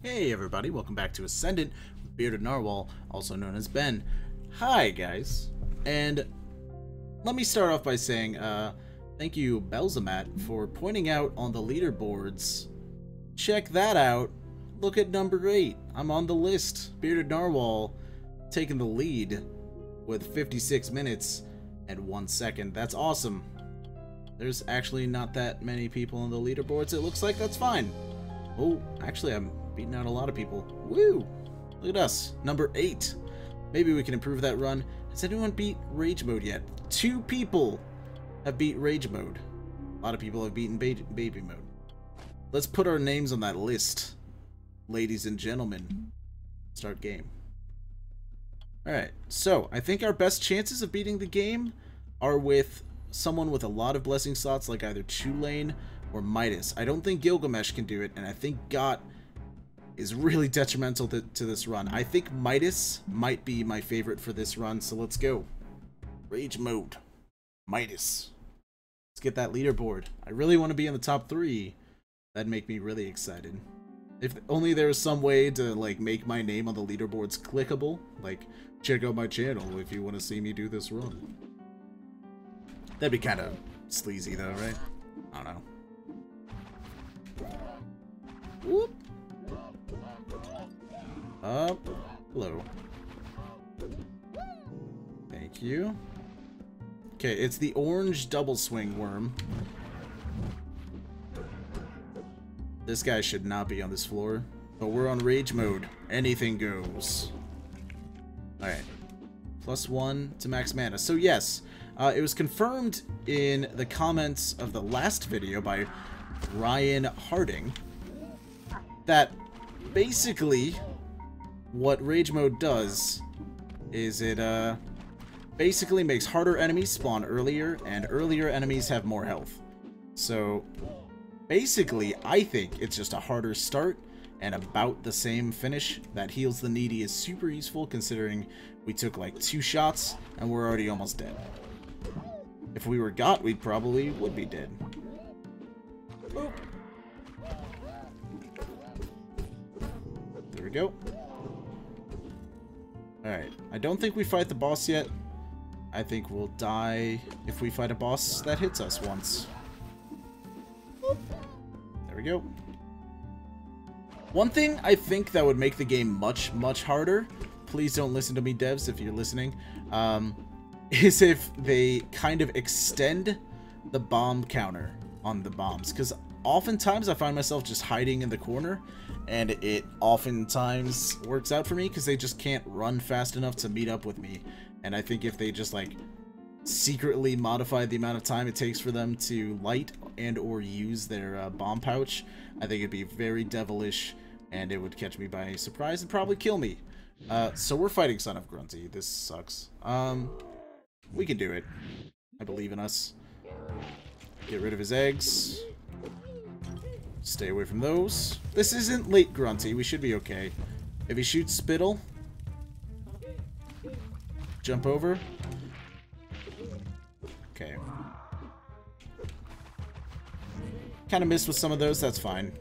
Hey everybody, welcome back to Ascendant, Bearded Narwhal, also known as Ben. Hi guys, and let me start off by saying, thank you Belzamat for pointing out on the leaderboards. Check that out, look at number 8, I'm on the list. Bearded Narwhal taking the lead with 56 minutes and 1 second, that's awesome. There's actually not that many people on the leaderboards, it looks like. That's fine. Oh, actually I'm beating out a lot of people. Woo! Look at us, number 8. Maybe we can improve that run. Has anyone beat Rage Mode yet? 2 people have beat Rage Mode. A lot of people have beaten Baby Mode. Let's put our names on that list, ladies and gentlemen. Start game. Alright, so I think our best chances of beating the game are with someone with a lot of blessing slots, like either Tulane or Midas. I don't think Gilgamesh can do it, and I think Got is really detrimental to this run. I think Midas might be my favorite for this run, so let's go. Rage Mode. Midas. Let's get that leaderboard. I really want to be in the top 3. That'd make me really excited. If only there was some way to, like, make my name on the leaderboards clickable. Like, check out my channel if you want to see me do this run. That'd be kind of sleazy, though, right? I don't know. Whoop. Up. Hello. Thank you. Okay, it's the orange double swing worm. This guy should not be on this floor, but we're on Rage Mode. Anything goes. Alright. +1 to max mana. So yes, it was confirmed in the comments of the last video by Ryan Harding that basically what Rage Mode does is it basically makes harder enemies spawn earlier, and earlier enemies have more health. So basically, I think it's just a harder start and about the same finish. That Heals the Needy is super useful, considering we took like 2 shots and we're already almost dead. If we were Got, we probably would be dead. Boop. There we go. Alright, I don't think we fight the boss yet. I think we'll die if we fight a boss that hits us once. There we go. One thing I think that would make the game much, much harder, please don't listen to me devs if you're listening, is if they kind of extend the bomb counter on the bombs. Because oftentimes I find myself just hiding in the corner, and it oftentimes works out for me because they just can't run fast enough to meet up with me. And I think if they just like secretly modify the amount of time it takes for them to light and or use their bomb pouch, I think it'd be very devilish, and it would catch me by surprise and probably kill me. So we're fighting Son of Grunty. This sucks. We can do it. I believe in us. Get rid of his eggs. Stay away from those. This isn't late Grunty. We should be okay. If he shoots Spittle, jump over. Okay. Kind of missed with some of those. That's fine.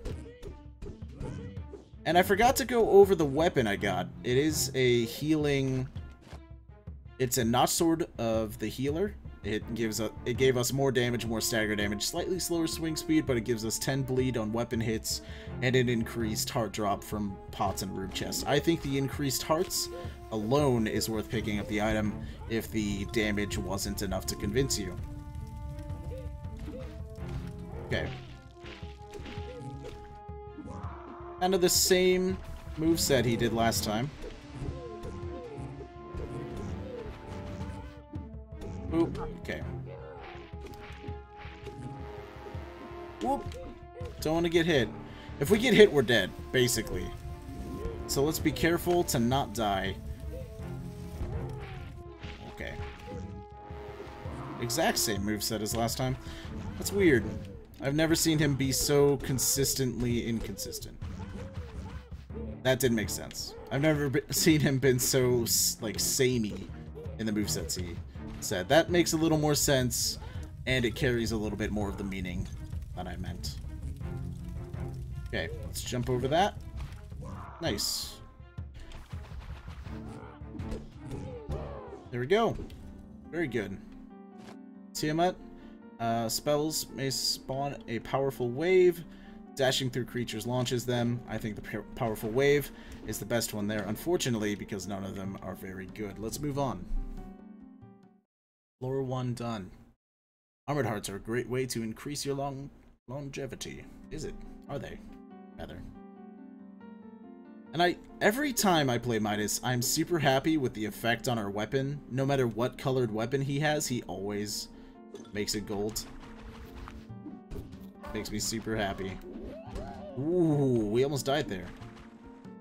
And I forgot to go over the weapon I got. It is a healing... It's a Notch Sword of the Healer. It gave us more damage, more stagger damage, slightly slower swing speed, but it gives us 10 bleed on weapon hits, and an increased heart drop from pots and rube chests. I think the increased hearts alone is worth picking up the item if the damage wasn't enough to convince you. Okay. Kind of the same moveset he did last time. Oop, okay. Whoop. Don't want to get hit. If we get hit, we're dead, basically. So let's be careful to not die. Okay. Exact same moveset as last time. That's weird. I've never seen him be so consistently inconsistent. That didn't make sense. I've never seen him been so, like, samey in the movesets he said. That makes a little more sense, and it carries a little bit more of the meaning that I meant. Okay, let's jump over that. Nice. There we go. Very good. Tiamat. Spells may spawn a powerful wave. Dashing through creatures launches them. I think the powerful wave is the best one there, unfortunately, because none of them are very good. Let's move on. Floor 1 done. Armored hearts are a great way to increase your longevity. Is it? Are they? Rather. And every time I play Midas, I'm super happy with the effect on our weapon. No matter what colored weapon he has, he always makes it gold. Makes me super happy. Ooh, we almost died there.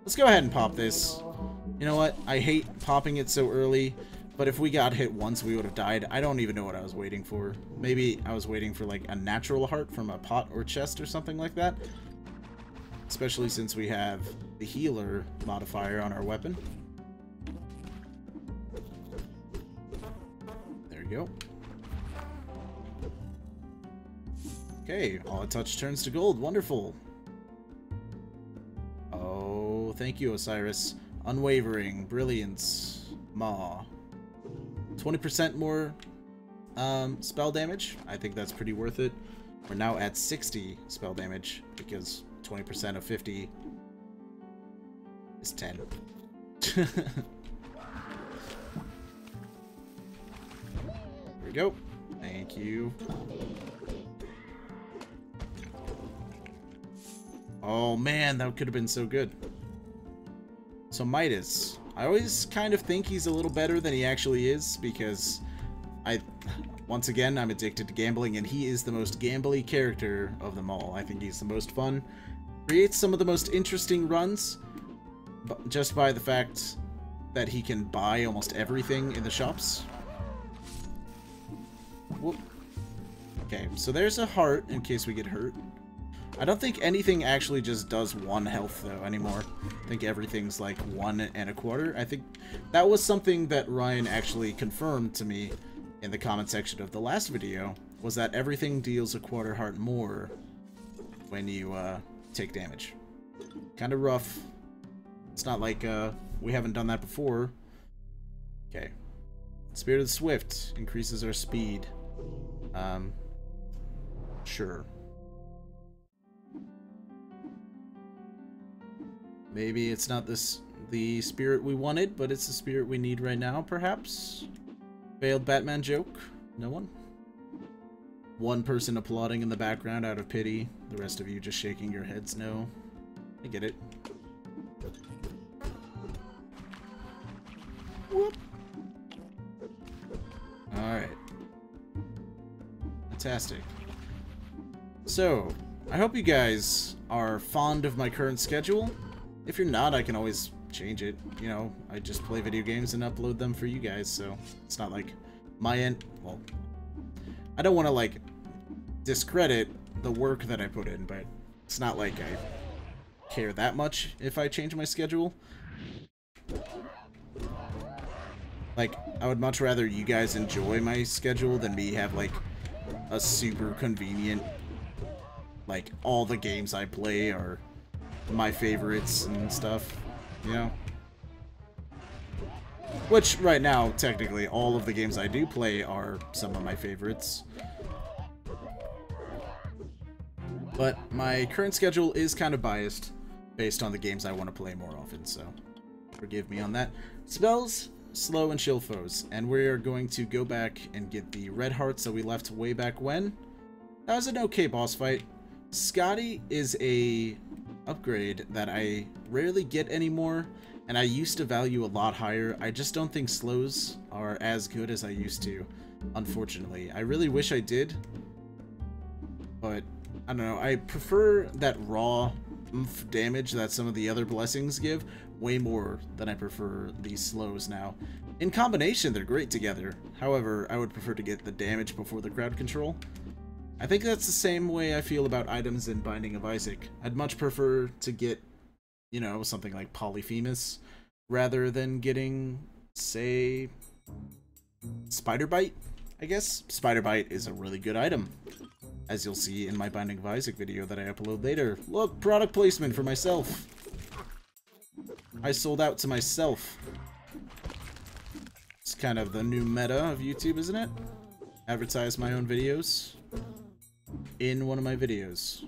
Let's go ahead and pop this. You know what? I hate popping it so early, but if we got hit once, we would have died. I don't even know what I was waiting for. Maybe I was waiting for like a natural heart from a pot or chest or something like that. Especially since we have the healer modifier on our weapon. There you go. Okay, all I touch turns to gold. Wonderful. Oh, thank you, Osiris. Unwavering. Brilliance. Maw. 20% more spell damage. I think that's pretty worth it. We're now at 60 spell damage because 20% of 50 is 10. There we go. Thank you. Oh man, that could have been so good. So Midas. I always kind of think he's a little better than he actually is because once again, I'm addicted to gambling and he is the most gambly character of them all. I think he's the most fun. Creates some of the most interesting runs just by the fact that he can buy almost everything in the shops. Whoop. Okay, so there's a heart in case we get hurt. I don't think anything actually just does 1 health, though, anymore. I think everything's like 1 1/4. I think that was something that Ryan actually confirmed to me in the comment section of the last video, was that everything deals a 1/4 heart more when you take damage. Kind of rough. It's not like we haven't done that before. Okay. Spirit of the Swift increases our speed. Sure. Maybe it's not the spirit we wanted, but it's the spirit we need right now, perhaps? Failed Batman joke? No one? One person applauding in the background out of pity. The rest of you just shaking your heads no. I get it. Whoop. Alright. Fantastic. So, I hope you guys are fond of my current schedule. If you're not, I can always change it. You know, I just play video games and upload them for you guys, so it's not like my end. Well, I don't want to, like, discredit the work that I put in, but it's not like I care that much if I change my schedule. Like, I would much rather you guys enjoy my schedule than me have, like, a super convenient, like, all the games I play are my favorites and stuff, you know? Which, right now, technically, all of the games I do play are some of my favorites. But my current schedule is kind of biased based on the games I want to play more often, so forgive me on that. Spells, slow, and chill foes. And we are going to go back and get the red hearts that we left way back when. That was an okay boss fight. Scotty is a upgrade that I rarely get anymore, and I used to value a lot higher. I just don't think slows are as good as I used to, unfortunately. I really wish I did, but I don't know. I prefer that raw oomph damage that some of the other blessings give way more than I prefer these slows now. In combination, they're great together. However, I would prefer to get the damage before the crowd control. I think that's the same way I feel about items in Binding of Isaac. I'd much prefer to get, you know, something like Polyphemus rather than getting, say, Spider Bite, I guess. Spider Bite is a really good item, as you'll see in my Binding of Isaac video that I upload later. Look, product placement for myself. I sold out to myself. It's kind of the new meta of YouTube, isn't it? Advertise my own videos in one of my videos.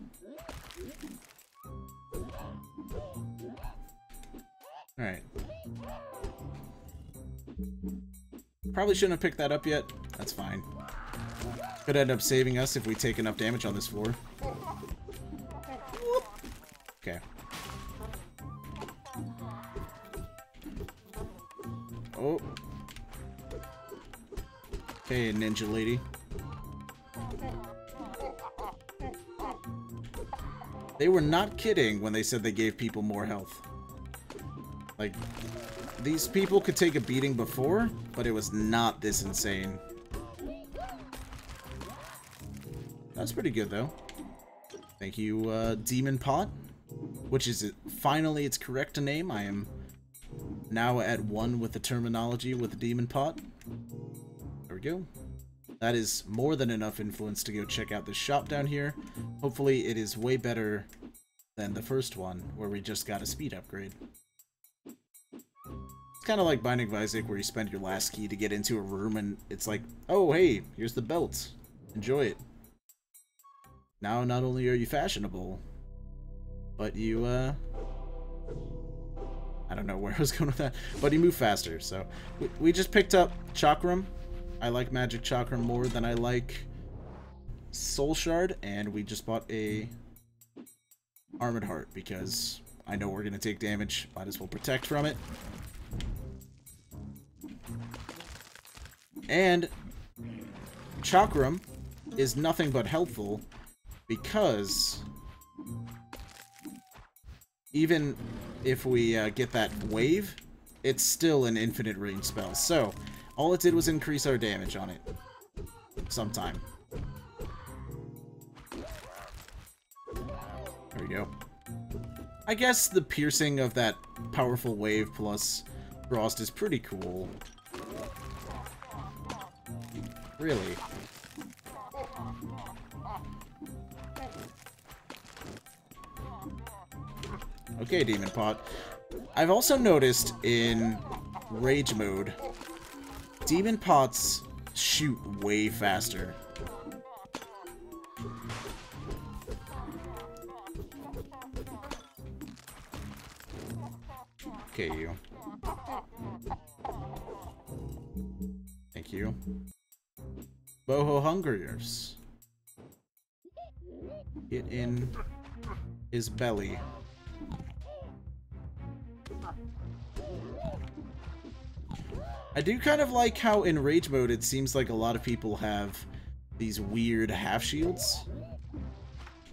Alright. Probably shouldn't have picked that up yet. That's fine. Could end up saving us if we take enough damage on this floor. Okay. Oh. Hey, ninja lady. They were not kidding when they said they gave people more health. Like, these people could take a beating before, but it was not this insane. That's pretty good, though. Thank you, Demon Pot, which is finally its correct name. I am now at one with the terminology with the Demon Pot. There we go. That is more than enough influence to go check out this shop down here. Hopefully it is way better than the first one, where we just got a speed upgrade. It's kind of like Binding of Isaac, where you spend your last key to get into a room, and it's like, oh, hey, here's the belt. Enjoy it. Now, not only are you fashionable, but you, I don't know where I was going with that, but you move faster, so... We just picked up Chakram. I like Magic Chakram more than I like Soul Shard, and we just bought a Armored Heart, because I know we're going to take damage. Might as well protect from it. And Chakram is nothing but helpful, because even if we get that wave, it's still an infinite range spell. So, all it did was increase our damage on it. Sometime. There we go. I guess the piercing of that powerful wave plus Frost is pretty cool. Really. Okay, Demon Pot. I've also noticed in Rage mode, Demon Pots shoot way faster. Okay, you. Thank you. Boho Hungriers. Get in his belly. I do kind of like how in Rage mode it seems like a lot of people have these weird half shields.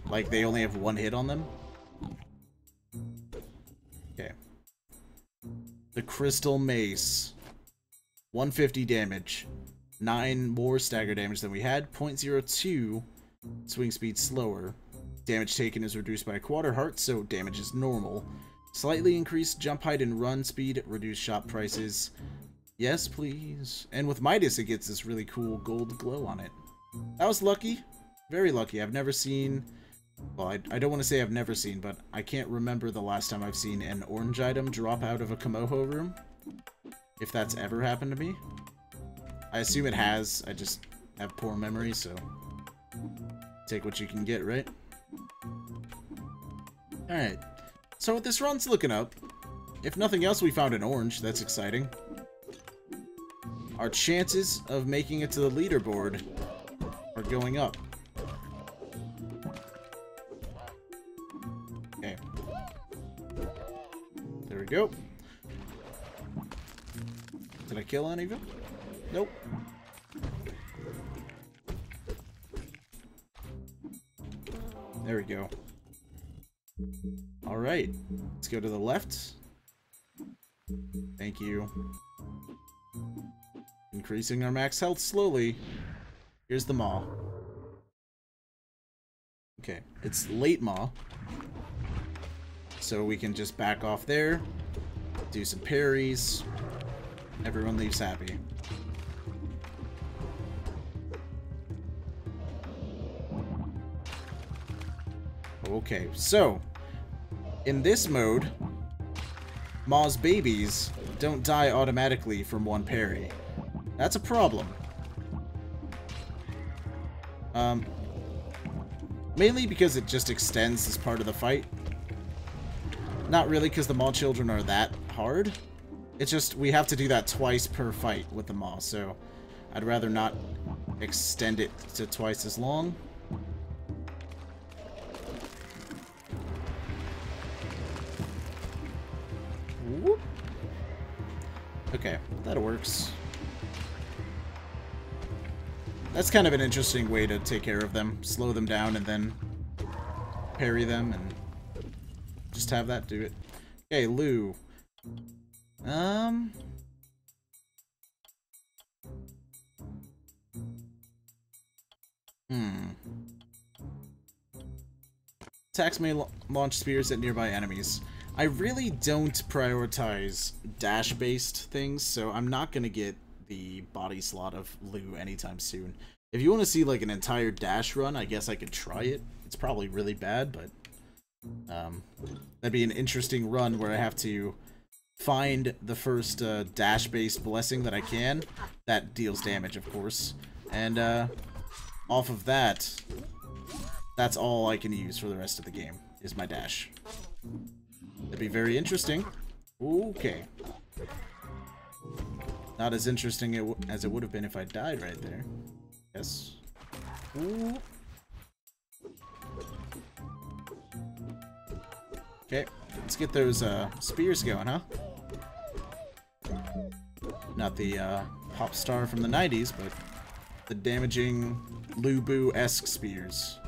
Like they only have one hit on them. Okay. The Crystal Mace. 150 damage. 9 more stagger damage than we had. 0.02 swing speed slower. Damage taken is reduced by a quarter heart, so damage is normal. Slightly increased jump height and run speed. Reduced shop prices. Yes, please. And with Midas, it gets this really cool gold glow on it. That was lucky. Very lucky. I've never seen... Well, I don't want to say I've never seen, but I can't remember the last time I've seen an orange item drop out of a Komoho room. If that's ever happened to me. I assume it has. I just have poor memory, so... Take what you can get, right? Alright. So this run's looking up. If nothing else, we found an orange. That's exciting. Our chances of making it to the leaderboard are going up. Okay. There we go. Did I kill any of them? Nope. There we go. Alright. Let's go to the left. Thank you. Increasing our max health slowly. Here's the Maw. Okay, it's late Maw. So we can just back off there. Do some parries. Everyone leaves happy. Okay, so in this mode, Ma's babies don't die automatically from one parry. That's a problem. Mainly because it just extends this part of the fight. Not really because the Maw children are that hard. It's just we have to do that twice per fight with the Maw, so I'd rather not extend it to twice as long. Whoop. Okay, that works. That's kind of an interesting way to take care of them. Slow them down and then parry them and just have that do it. Okay, Lou. Attacks may launch spears at nearby enemies. I really don't prioritize dash-based things, so I'm not gonna get the body slot of Lou anytime soon. If you want to see like an entire dash run, I guess I could try it. It's probably really bad, but that'd be an interesting run where I have to find the first dash-based blessing that I can. That deals damage, of course. And off of that, that's all I can use for the rest of the game, is my dash. That'd be very interesting. Okay. Not as interesting as it would have been if I died right there. Yes. Ooh. Okay, let's get those spears going, huh? Not the pop star from the 90s, but the damaging Lubu-esque spears.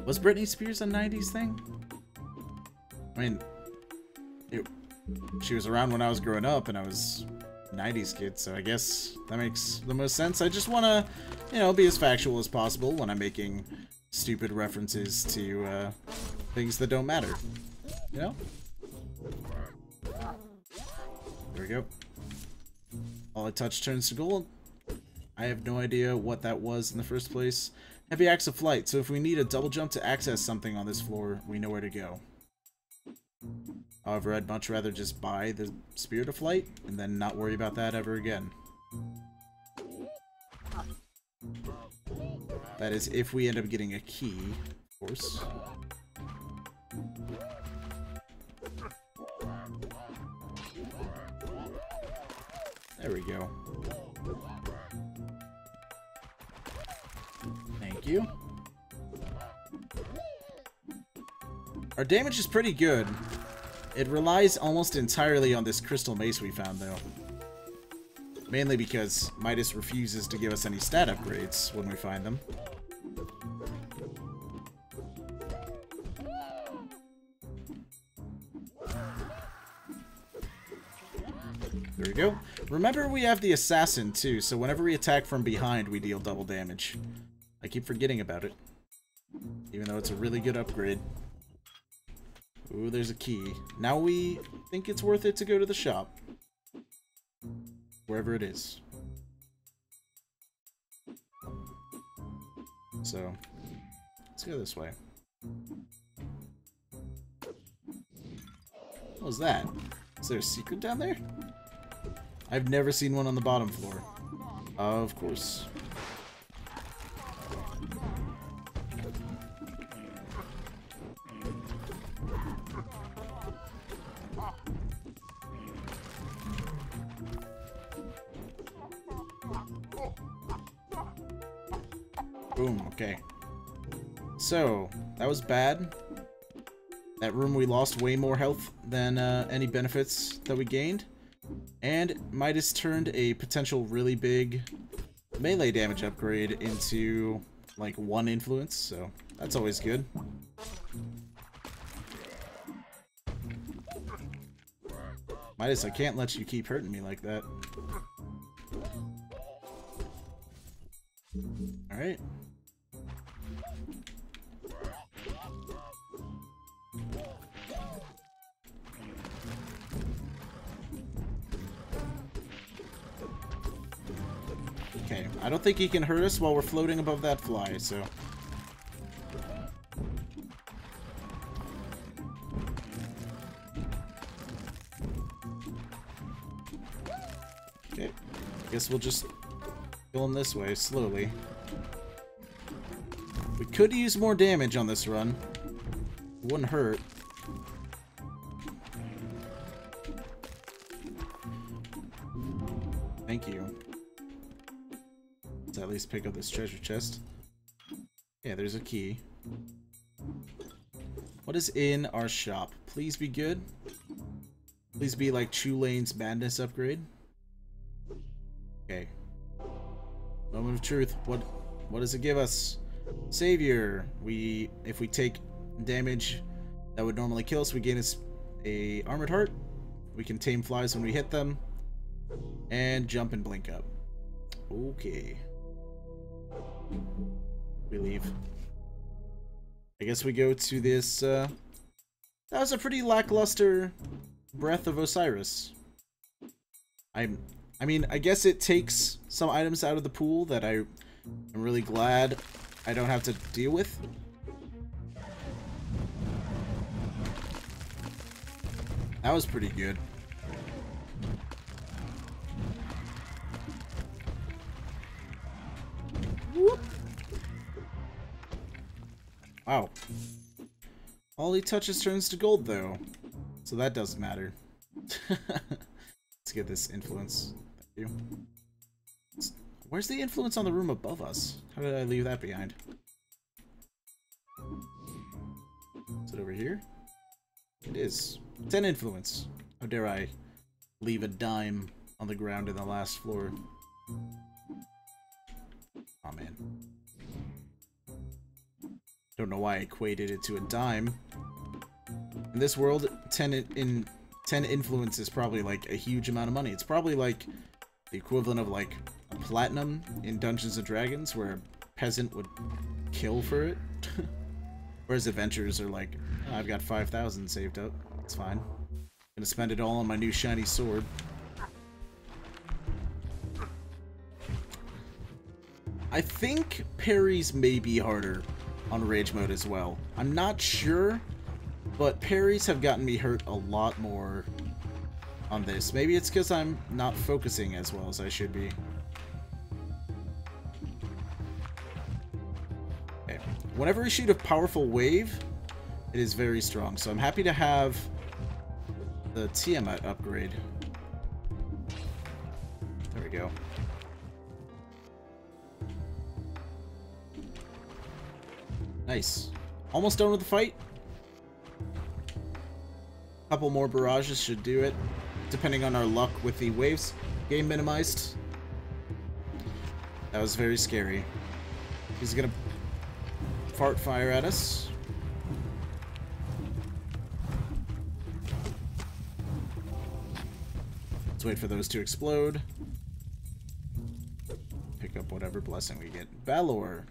Was Britney Spears a 90s thing? I mean, she was around when I was growing up, and I was a 90s kid, so I guess that makes the most sense. I just want to, you know, be as factual as possible when I'm making stupid references to things that don't matter. You know? There we go. All I touch turns to gold. I have no idea what that was in the first place. Heavy axe of flight, so if we need a double jump to access something on this floor, we know where to go. However, I'd much rather just buy the Spirit of Flight and then not worry about that ever again. That is, if we end up getting a key, of course. There we go. Thank you. Our damage is pretty good. It relies almost entirely on this crystal mace we found, though. Mainly because Midas refuses to give us any stat upgrades when we find them. There we go. Remember, we have the Assassin, too, so whenever we attack from behind, we deal double damage. I keep forgetting about it. Even though it's a really good upgrade. Ooh, there's a key. Now we think it's worth it to go to the shop. Wherever it is. So, let's go this way. What was that? Is there a secret down there? I've never seen one on the bottom floor. Of course. Boom, okay. So, that was bad. That room we lost way more health than any benefits that we gained. And Midas turned a potential really big melee damage upgrade into, like, 1 influence, so that's always good. Midas, I can't let you keep hurting me like that. Alright. Okay, I don't think he can hurt us while we're floating above that fly, so... Guess we'll just kill him this way, slowly. We could use more damage on this run. It wouldn't hurt. Thank you. Let's at least pick up this treasure chest. Yeah, there's a key. What is in our shop? Please be good. Please be like Chulane's Madness upgrade. Okay. Moment of truth. What does it give us? Savior. If we take damage that would normally kill us, we gain a armored heart. We can tame flies when we hit them. And jump and blink up. Okay. We leave. I guess we go to this, that was a pretty lackluster Breath of Osiris. I mean, I guess it takes some items out of the pool that I'm really glad I don't have to deal with. That was pretty good. Whoop. Wow. All he touches turns to gold, though. So that doesn't matter. Let's get this influence. Thank you. Where's the influence on the room above us? How did I leave that behind? Is it over here? It is. 10 influence. How dare I leave a dime on the ground in the last floor? Oh man. Don't know why I equated it to a dime. In this world, 10 influence is probably like a huge amount of money. It's probably like the equivalent of like a platinum in Dungeons and Dragons, where a peasant would kill for it. Whereas adventurers are like, oh, I've got 5,000 saved up. It's fine. Gonna spend it all on my new shiny sword. I think parries may be harder on Rage Mode as well. I'm not sure, but parries have gotten me hurt a lot more on this. Maybe it's because I'm not focusing as well as I should be. Okay. Whenever I shoot a powerful wave, it is very strong, so I'm happy to have the Tiamat upgrade. There we go. Nice. Almost done with the fight. Couple more barrages should do it, depending on our luck with the waves. Game minimized. That was very scary. He's gonna fart fire at us. Let's wait for those to explode. Pick up whatever blessing we get. Valor.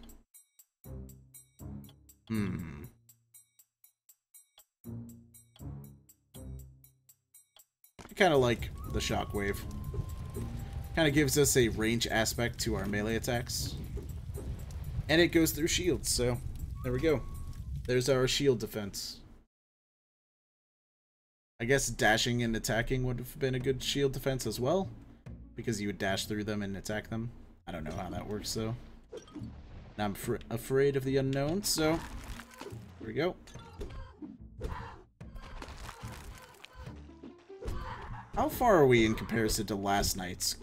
I kind of like the shockwave. Kind of gives us a range aspect to our melee attacks. And it goes through shields, so there we go. There's our shield defense. I guess dashing and attacking would have been a good shield defense as well, because you would dash through them and attack them. I don't know how that works, though. Now I'm afraid of the unknown, so here we go. How far are we in comparison to last night's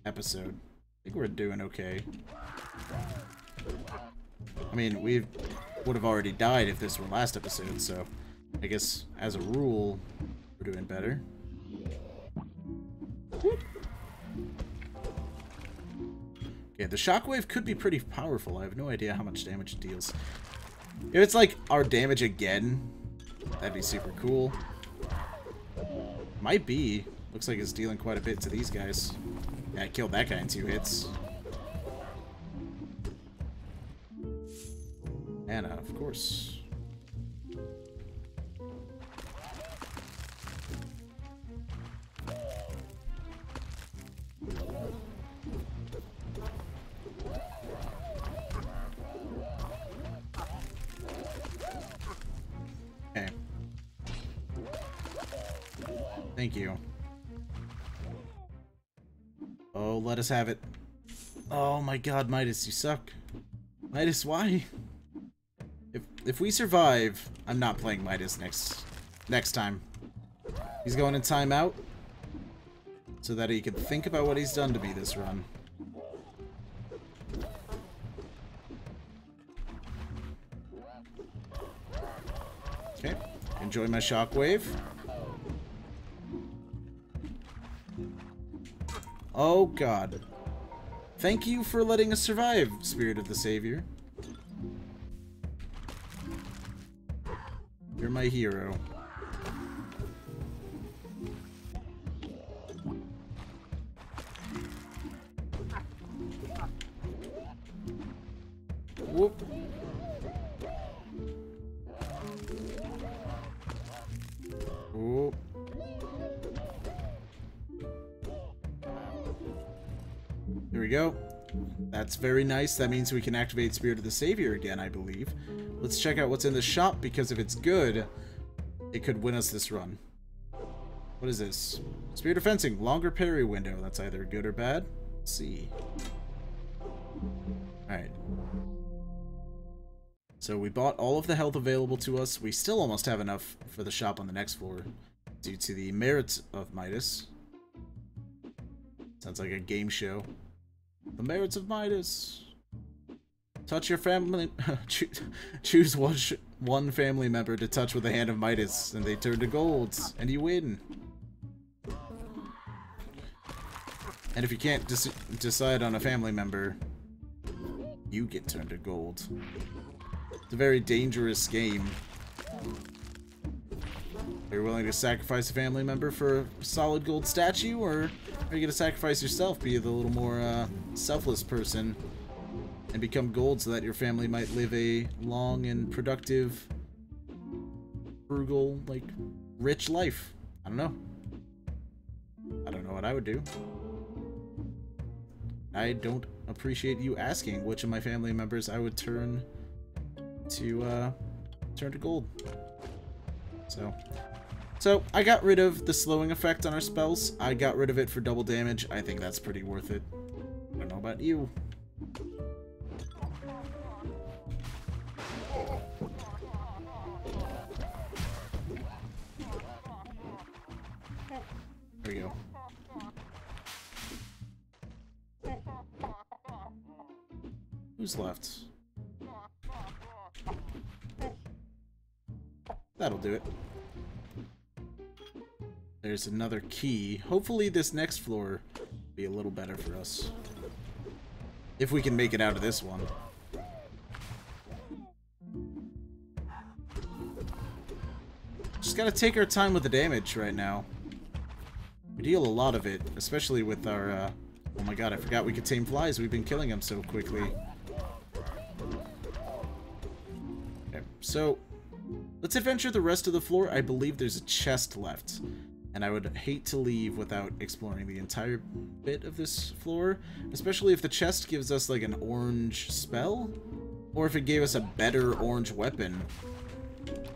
episode? I think we're doing okay. I mean, we would have already died if this were last episode, so I guess as a rule, we're doing better. Okay, the shockwave could be pretty powerful. I have no idea how much damage it deals. If it's like our damage again, that'd be super cool. Might be. Looks like it's dealing quite a bit to these guys. Yeah, I killed that guy in 2 hits. Anna, of course. Okay. Thank you. Oh, let us have it. Oh my god, Midas, you suck. Midas, why? If we survive, I'm not playing Midas next time. He's going in timeout so that he can think about what he's done to me this run. Okay, enjoy my shockwave. Oh god. Thank you for letting us survive, Spirit of the Savior. You're my hero. Whoop. Whoop. Here we go. That's very nice. That means we can activate Spirit of the Savior again, I believe. Let's check out what's in the shop, because if it's good, it could win us this run. What is this? Spirit of Fencing. Longer parry window. That's either good or bad. Let's see. Alright. So we bought all of the health available to us. We still almost have enough for the shop on the next floor due to the merits of Midas. Sounds like a game show. The merits of Midas. Touch your family. Choose one family member to touch with the hand of Midas, and they turn to gold, and you win. And if you can't decide on a family member, you get turned to gold. It's a very dangerous game. Are you willing to sacrifice a family member for a solid gold statue, or are you going to sacrifice yourself, be the little more selfless person, and become gold so that your family might live a long and productive, frugal, like, rich life? I don't know. I don't know what I would do. I don't appreciate you asking which of my family members I would turn to gold. So I got rid of the slowing effect on our spells. I got rid of it for double damage. I think that's pretty worth it. I don't know about you. There we go. Who's left? That'll do it. There's another key. Hopefully this next floor will be a little better for us. If we can make it out of this one. Just gotta take our time with the damage right now. We deal a lot of it, especially with our, oh my god, I forgot we could tame flies. We've been killing them so quickly. Okay, so let's adventure the rest of the floor. I believe there's a chest left, and I would hate to leave without exploring the entire bit of this floor, especially if the chest gives us like an orange spell, or if it gave us a better orange weapon.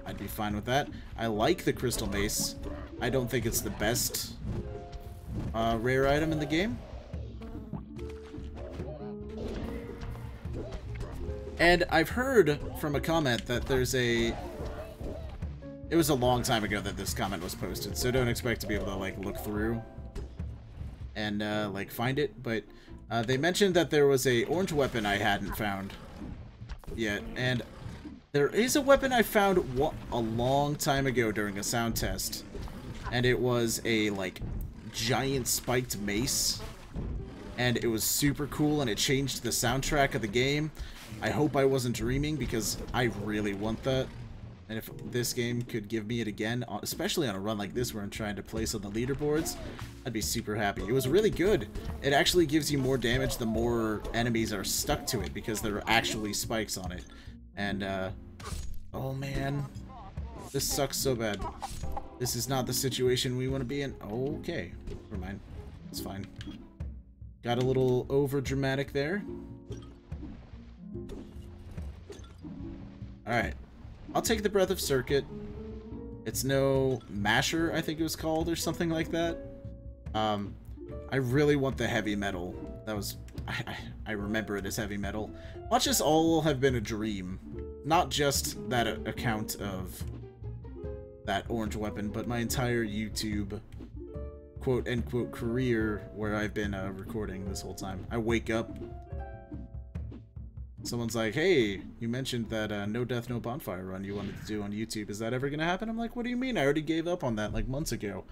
I'd be fine with that. I like the crystal mace. I don't think it's the best rare item in the game. And I've heard from a comment that there's a... It was a long time ago that this comment was posted, so don't expect to be able to, like, look through and, like, find it. But they mentioned that there was a orange weapon I hadn't found yet, and there is a weapon I found a long time ago during a sound test, and it was a, like, giant spiked mace, and it was super cool, and it changed the soundtrack of the game. I hope I wasn't dreaming, because I really want that. And if this game could give me it again, especially on a run like this where I'm trying to place on the leaderboards, I'd be super happy. It was really good. It actually gives you more damage the more enemies are stuck to it, because there are actually spikes on it. And, oh man, this sucks so bad. This is not the situation we want to be in. Okay, never mind. It's fine. Got a little over dramatic there. Alright. I'll take the Breath of Circuit. It's no Masher, I think it was called, or something like that. I really want the heavy metal. That was... I remember it as heavy metal. Watch this all have been a dream. Not just that account of that orange weapon, but my entire YouTube quote-unquote career where I've been recording this whole time. I wake up, someone's like, hey, you mentioned that no death, no bonfire run you wanted to do on YouTube. Is that ever going to happen? I'm like, what do you mean? I already gave up on that like months ago.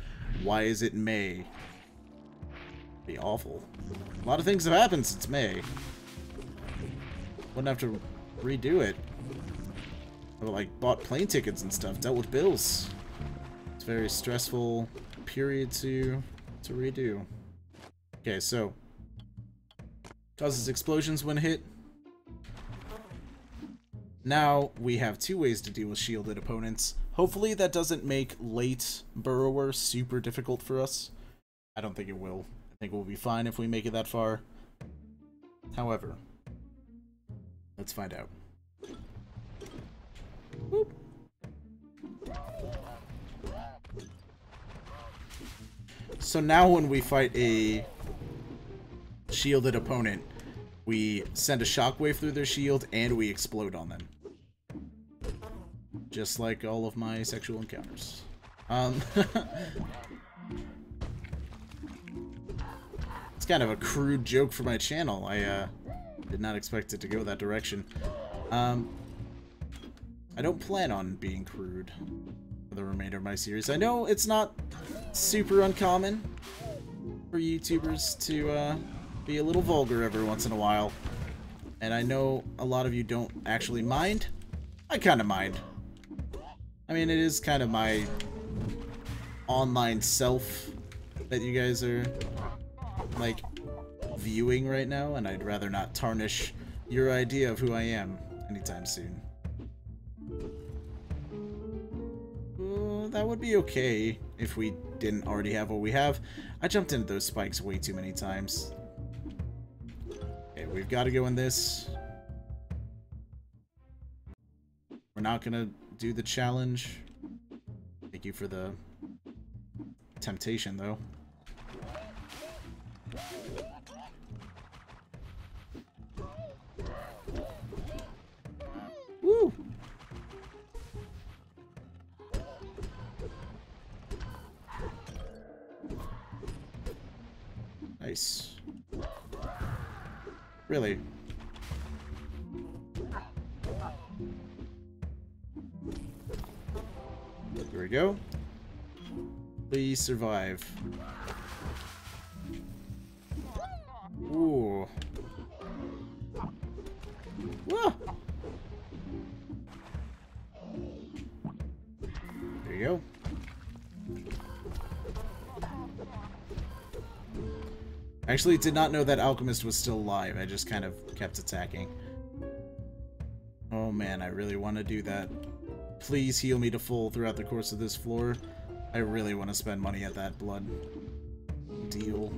Why is it May? Be awful. A lot of things have happened since May. Wouldn't have to redo it. I like bought plane tickets and stuff, dealt with bills. It's a very stressful period to redo. Okay, so causes explosions when hit. Now we have two ways to deal with shielded opponents. Hopefully that doesn't make late burrower super difficult for us. I don't think it will. I think we'll be fine if we make it that far. However, let's find out. Boop. So now when we fight a shielded opponent, we send a shockwave through their shield and we explode on them. Just like all of my sexual encounters. It's kind of a crude joke for my channel. I did not expect it to go that direction. I don't plan on being crude for the remainder of my series. I know it's not super uncommon for YouTubers to be a little vulgar every once in a while. And I know a lot of you don't actually mind. I kind of mind. I mean, it is kind of my online self that you guys are, like, viewing right now, and I'd rather not tarnish your idea of who I am anytime soon. That would be okay if we didn't already have what we have. I jumped into those spikes way too many times. Okay, we've got to go in this. We're not gonna do the challenge. Thank you for the temptation, though. Woo! Nice. Really? There we go. Please survive. Ooh. Whoa! There you go. Actually, did not know that Alchemist was still alive. I just kind of kept attacking. Oh man, I really want to do that. Please heal me to full throughout the course of this floor. I really want to spend money at that blood deal.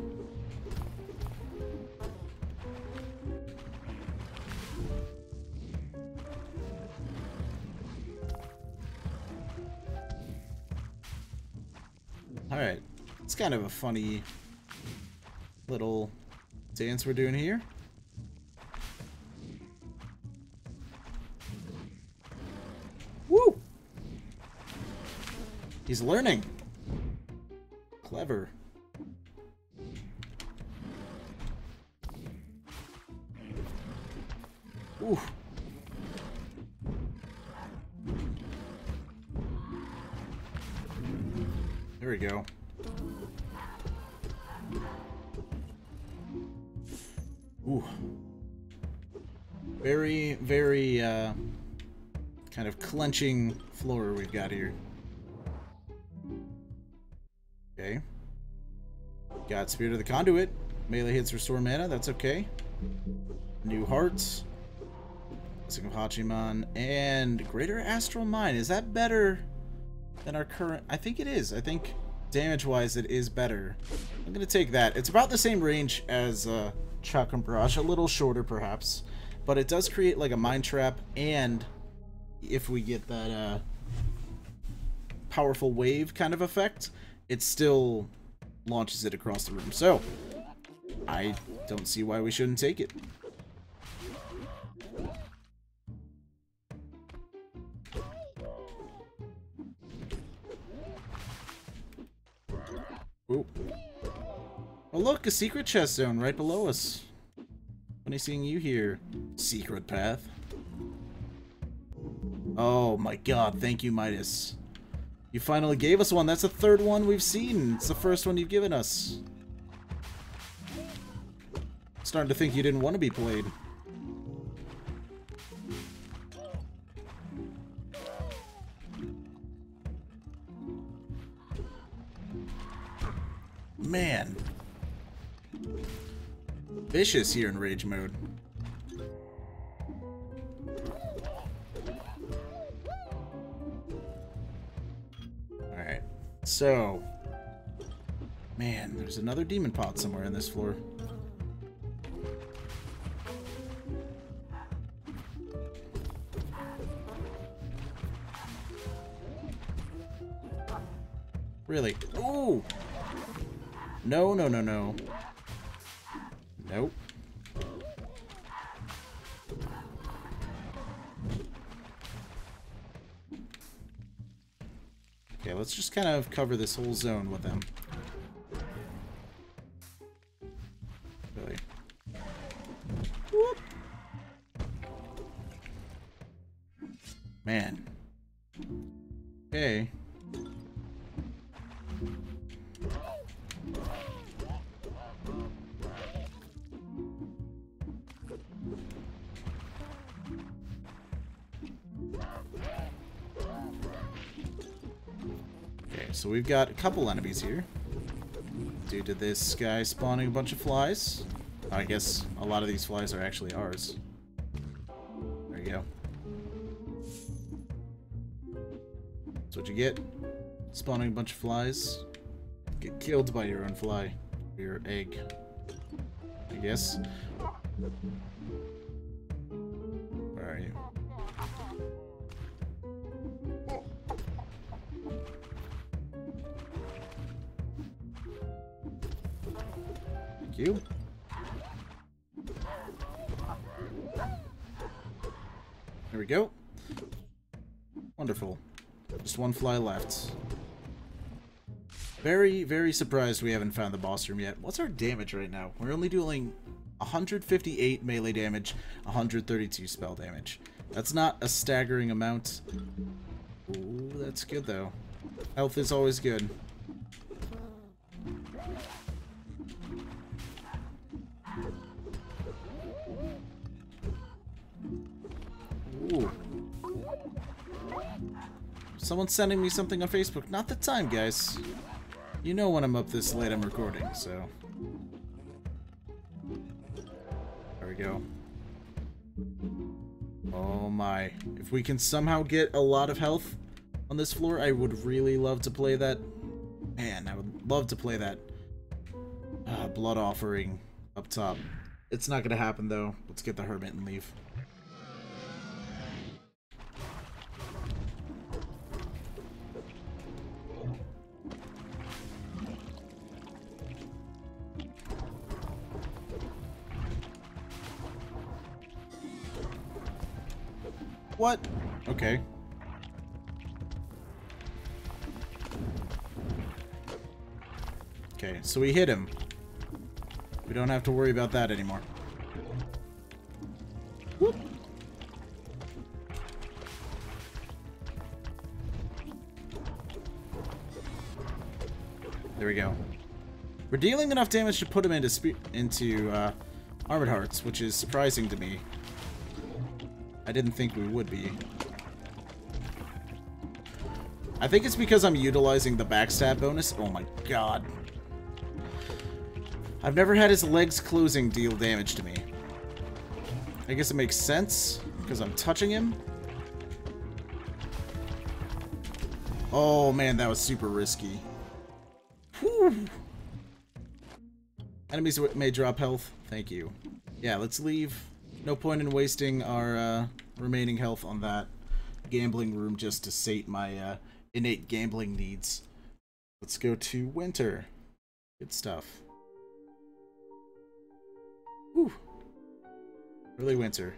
Alright, it's kind of a funny little dance we're doing here. Woo! He's learning. Clever. Ooh. There we go. Ooh. Very, very, kind of clenching floor we've got here. Okay. Got Spirit of the Conduit. Melee hits restore mana, that's okay. New Hearts. Blessing of Hachiman. And Greater Astral Mine. Is that better than our current? I think it is. I think damage-wise it is better. I'm gonna take that. It's about the same range as, Chakra Barrage, a little shorter perhaps, but it does create like a mind trap, and if we get that powerful wave kind of effect, it still launches it across the room. So I don't see why we shouldn't take it. Ooh. Oh look, a secret chest zone right below us. Funny seeing you here, secret path. Oh my god, thank you, Midas. You finally gave us one. That's the third one we've seen. It's the first one you've given us. Starting to think you didn't want to be played. Man. Vicious here in rage mode. Alright. So. Man, there's another demon pot somewhere in this floor. Really? Ooh! No, no, no, no. Nope. Okay, let's just kind of cover this whole zone with them. Really. Whoop. Man. Okay. So we've got a couple enemies here. Due to this guy spawning a bunch of flies. I guess a lot of these flies are actually ours. There you go. That's what you get. Spawning a bunch of flies. Get killed by your own fly. Your egg. I guess. Where are you? You. There we go. Wonderful. Just one fly left. Very, very surprised we haven't found the boss room yet. What's our damage right now? We're only doing 158 melee damage, 132 spell damage. That's not a staggering amount. Ooh, that's good though. Health is always good. Ooh. Someone's sending me something on Facebook. Not the time, guys. You know when I'm up this late I'm recording, so. There we go. Oh my. If we can somehow get a lot of health on this floor, I would really love to play that. Man, I would love to play that blood offering up top. It's not gonna happen though. Let's get the hermit and leave. What? Okay. Okay, so we hit him. We don't have to worry about that anymore. Whoop. There we go. We're dealing enough damage to put him into Armored Hearts, which is surprising to me. I didn't think we would be. I think it's because I'm utilizing the backstab bonus. Oh my god. I've never had his legs closing deal damage to me. I guess it makes sense, because I'm touching him. Oh man, that was super risky. Whew. Enemies may drop health. Thank you. Yeah, let's leave. No point in wasting our remaining health on that gambling room just to sate my innate gambling needs. Let's go to winter. Good stuff. Early winter.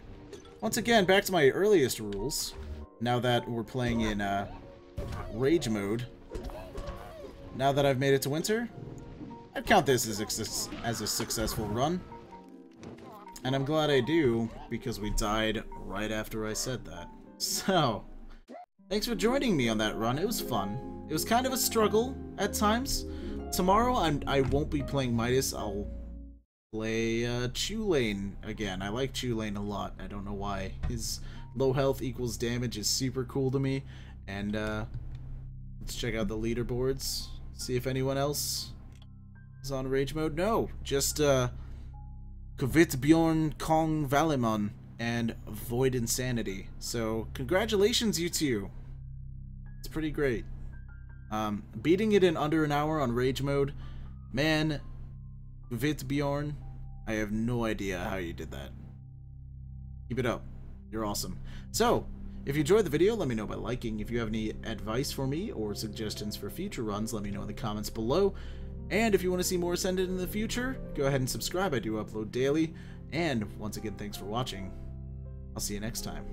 Once again, back to my earliest rules. Now that we're playing in rage mode. Now that I've made it to winter, I'd count this as a successful run. And I'm glad I do, because we died right after I said that. So, thanks for joining me on that run. It was fun. It was kind of a struggle at times. Tomorrow, I won't be playing Midas. I'll play Chulane again. I like Chulane a lot. I don't know why. His low health equals damage is super cool to me. And let's check out the leaderboards. See if anyone else is on rage mode. No, just Kvitbjorn Kong Valimon and Void Insanity. So congratulations, you two. It's pretty great. Beating it in under an hour on rage mode, man, Kvitbjorn, I have no idea how you did that. Keep it up. You're awesome. So, if you enjoyed the video, let me know by liking. If you have any advice for me or suggestions for future runs, let me know in the comments below. And if you want to see more Ascendant in the future, go ahead and subscribe. I do upload daily. And once again, thanks for watching. I'll see you next time.